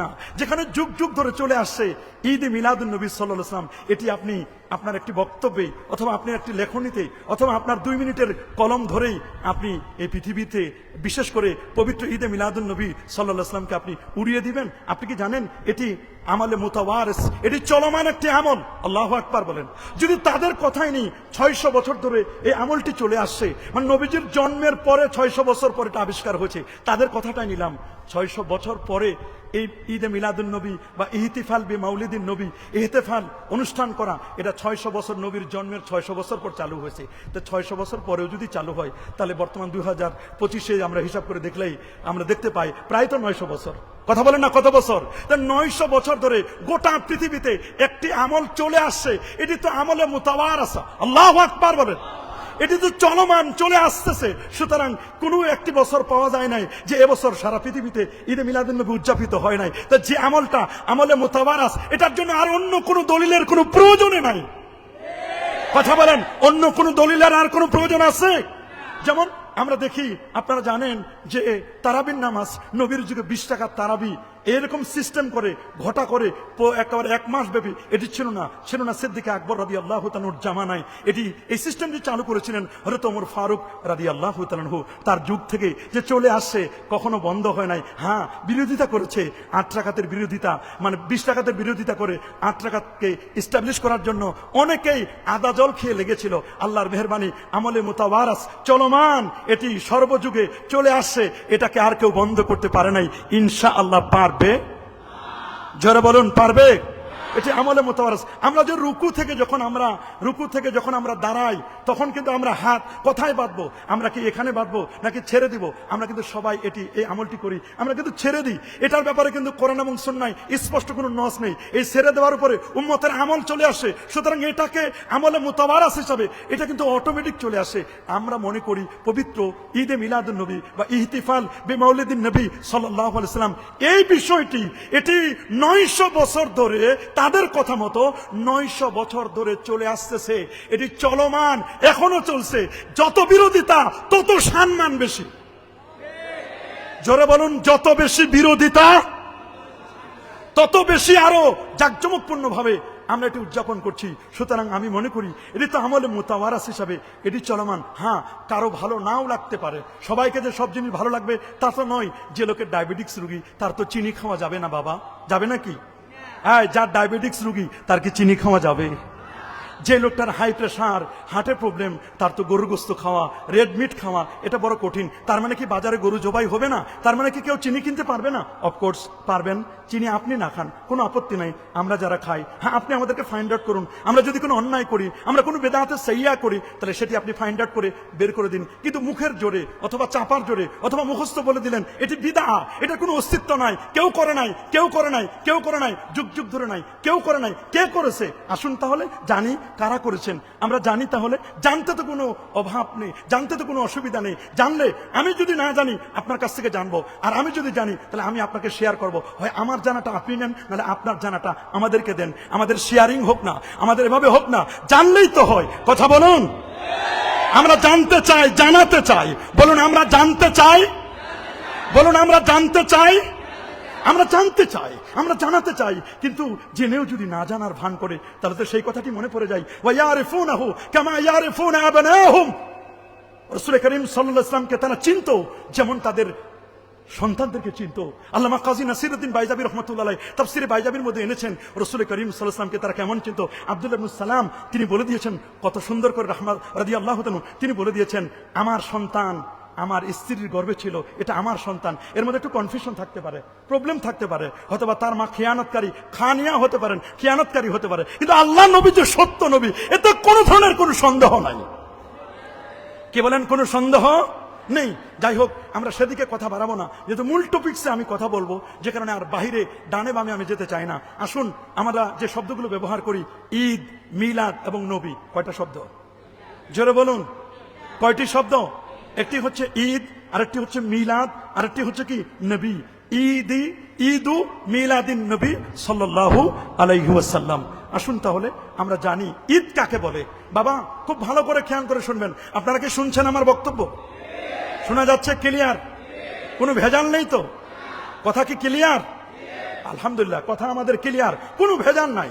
না, যেখানে যুগ যুগ ধরে চলে আসছে ঈদ মিলাদুন নবী সাল্লাল্লাহু আলাইহি ওয়াসাল্লাম, এটি আপনি আপনার একটি বক্তব্যে অথবা আপনি একটি লেখনীতে অথবা আপনার 2 মিনিটের কলম ধরেই আপনি এই পৃথিবীতে বিশেষ করে পবিত্র ঈদে মিলাদুন নবী সাল্লাল্লাহু আলাইহি ওয়াসাল্লামকে আপনি উড়িয়ে দিবেন। আপনি কি জানেন এটি আমলে মুতাওয়ারিস, এটি চলমান একটি আমল। আল্লাহু আকবার বলেন। যদি তাদের কথাই নেই 600 বছর ধরে এই আমলটি চলে আসছে, মানে নবীজির জন্মের পরে 600 বছর পরে এটা আবিষ্কার হয়েছে, তাদের কথাটাই নিলাম। 600 বছর পরে এই ঈদে মিলাদুন নবী বা ইহতিফাল বি মাউলিদিন নবী, ইহতিফাল অনুষ্ঠান করা, এটা 600 বছর নবীর জন্মের 600 বছর পর চালু হয়েছে। তো 600 বছর পরেও যদি চালু হয়, তাহলে বর্তমান 2025-এ আমরা হিসাব করে দেখলেই আমরা দেখতে পাই প্রায় তো 900 বছর। কথা বলেন না, কত বছর? 900 বছর ধরে গোটা পৃথিবীতে একটি আমল চলে আসছে, এটি তো আমলে মুতাওয়ারিস। আল্লাহু আকবার বলেন। এটি তো চলমান চলে আসতেছে। সুতরাং কোনো একটি বছর পাওয়া যায় নাই যে এবছর সারা পৃথিবীতে ঈদে মিলাদুন নবী উদযাপিত হয় নাই। তো যে আমলটা আমলে মুতাওয়ারিস, এটার জন্য আর অন্য কোনো দলিলের কোনো প্রয়োজনই নাই। কথা বলেন, অন্য কোনো দলিলের আর কোনো প্রয়োজন আছে? যেমন আমরা দেখি, আপনারা জানেন যে তারাবির নামাজ নবীর যুগে 20 টাকার তারাবি এরকম সিস্টেম করে ঘটা করে একেবারে 1 মাস ব্যাপী, এটি ছিল না সিদ্দিক আকবর রাদিয়াল্লাহু তাআলার জামানায় এটি এই সিস্টেমটি চালু করেছিলেন হযরত ওমর ফারুক রাদিয়াল্লাহু তাআলা। তার যুগ থেকে যে চলে আসছে, কখনো বন্ধ হয় নাই। হ্যাঁ, বিরোধিতা করেছে, 8 রাকাতের বিরোধিতা, মানে 20 রাকাতের বিরোধিতা করে 8 রাকাতকে এস্টাবলিশ করার জন্য অনেকেই আদা জল খেয়ে লেগেছিল। আল্লাহর মেহেরবানি, আমলে মুতাওয়ারিস চলমান, এটি সর্বযুগে চলে আসছে, এটাকে আর কেউ বন্ধ করতে পারে নাই। ইনশাআল্লাহ পারবে। জোরে বলুন, পারবে? এটি আমলে মুতাওয়ারিস। আমরা যে রুকু থেকে যখন আমরা দাঁড়াই, তখন কিন্তু আমরা হাত কোথায় বাঁধবো? আমরা কি এখানে বাঁধবো নাকি ছেড়ে দিব? আমরা কিন্তু সবাই এই আমলটি করি, আমরা কিন্তু ছেড়ে দিই। এটার ব্যাপারে কিন্তু কোরআন এবং সুন্নাহয় স্পষ্ট কোনো নস নেই। এই ছেড়ে দেওয়ার উপরে উম্মতের আমল চলে আসে। সুতরাং এটাকে আমলে মুতাওয়ারিস হিসাবে এটা কিন্তু অটোমেটিক চলে আসে। আমরা মনে করি পবিত্র ঈদে মিলাদুন নবী বা ইহতিফাল বি মাউলিদিন নবী সাল্লাল্লাহু আলাইহি ওয়াসাল্লাম, এই বিষয়টি এটি 900 বছর ধরে, তাদের কথা মতো 900 বছর ধরে চলে আসতেছে। এটি চলমান, এখনো চলছে। যত বিরোধিতা তত সম্মান বেশি। জোরে বলুন, যত বেশি বিরোধিতা তত বেশি আরো জাঁকজমকপূর্ণ ভাবে আমরা এটি উদযাপন করছি। সুতরাং আমি মনে করি এটি তো আমলে মুতাওয়ারিস হিসাবে এটি চলমান। হ্যাঁ, কারো ভালো নাও লাগতে পারে, সবাইকে যে সব জিনিস ভালো লাগবে তা তো নয়। যে লোকের ডায়াবেটিক্স রোগী, তার তো চিনি খাওয়া যাবে না বাবা, যাবে নাকি? হ্যাঁ, যার ডায়াবেটিক্স রোগী তার কি চিনি খাওয়া যাবে? যে লোকটার হাই প্রেশার, হার্টের প্রবলেম, তার তো গরুর গোস্ত খাওয়া, রেড মিট খাওয়া এটা বড় কঠিন। তার মানে কি বাজারে গরু জবাই হবে না? তার মানে কি কেউ চিনি কিনতে পারবে না? অফকোর্স পারবেন। চিনি আপনি না খান, কোনো আপত্তি নাই। আমরা যারা খাই, হ্যাঁ, আপনি আমাদেরকে ফাইন্ড আউট করুন। আমরা যদি কোনো অন্যায় করি, আমরা কোনো বেদাতে সাইয়্যা করি, তাহলে সেটি আপনি ফাইন্ড আউট করে বের করে দিন। কিন্তু মুখের জোরে অথবা চাপার জোরে অথবা মুখস্থ বলে দিলেন এটি বিদআ, এটার কোনো অস্তিত্ব নাই, কেউ করে নাই, যুগ যুগ ধরে নাই, কেউ করে নাই। কে করেছে? আসুন তাহলে জানি কারা করেছেন। আমরা জানি, তাহলে জানতে তো কোনো অভাব নেই, জানতে তো কোনো অসুবিধা নেই। জানলে, আমি যদি না জানি আপনার কাছ থেকে জানবো, আর আমি যদি জানি তাহলে আমি আপনাকে শেয়ার করবো। হয় আমার জানাটা আপনি নেন, নাহলে আপনার জানাটা আমাদেরকে দেন। আমাদের শেয়ারিং হোক না, আমাদের এভাবে হোক না, জানলেই তো হয়। কথা বলুন, আমরা জানতে চাই, জানাতে চাই। বলুন আমরা জানতে চাই, বলুন আমরা জানতে চাই, আমরা জানতে চাই, আমরা জানাতে চাই। কিন্তু জেনেও যদি না জানার ভান করে, তাহলে তো সেই কথাটি মনে পড়ে যায়, ওয়া ইয়ারিফুনাহু কামা ইয়ারিফুনা আবনাহুম। রাসূল করিম সাল্লাল্লাহু আলাইহি ওয়াসাল্লামকে তারা চিনতো যেমন তাদের সন্তানদেরকে চিনতো। আল্লামা কাজী নাসিরউদ্দিন বাইজাবি রাহমাতুল্লাহ আলাইহি তাফসীরে বাইজাবির মধ্যে এনেছেন রাসূল করিম সাল্লাল্লাহু আলাইহি ওয়াসাল্লামকে তারা কেমন চিনতো। আব্দুল্লাহ ইবনে সালাম তিনি বলে দিয়েছেন, কত সুন্দর করে রাহমাত রাদিয়াল্লাহু তাআলা তিনি বলে দিয়েছেন, আমার সন্তান আমার স্ত্রীর গর্ভে ছিল, এটা আমার সন্তান। এর মধ্যে একটু কনফিউশন থাকতে পারে, প্রবলেম থাকতে পারে, হয়তোবা তার মা খিয়ানতকারী, খানিয়া হতে পারেন, খিয়ানতকারী হতে পারে, কিন্তু আল্লাহ নবী যে সত্য নবী, এতে কোনো ধরনের কোনো সন্দেহ নাই। কি বলেন? কোনো সন্দেহ নেই। যাই হোক, আমরা সেদিকে কথা বাড়াবো না, যেহেতু মূল টপিকসে আমি কথা বলবো, যে কারণে আর বাহিরে ডানে বামে আমি যেতে চাই না। আসুন, আমরা যে শব্দগুলো ব্যবহার করি, ঈদ, মিলাদ এবং নবী, কয়টা শব্দ? জোরে বলুন, কয়টি শব্দ? একটি হচ্ছে ঈদ, আরেকটি হচ্ছে মিলাদ, আরেকটি হচ্ছে কি নবী। ঈদু মিলাদিন নবী সাল্লাল্লাহু আলাইহি ওয়াসাল্লাম। আসুন তাহলে আমরা জানি ঈদ কাকে বলে। বাবা খুব ভালো করে খেয়াল করে শুনবেন। আপনারা কি শুনছেন আমার বক্তব্য? শোনা যাচ্ছে? ক্লিয়ার? কোনো ভেজাল নেই তো? কথা কি ক্লিয়ার? আলহামদুলিল্লাহ, কথা আমাদের ক্লিয়ার, কোনো ভেজাল নাই।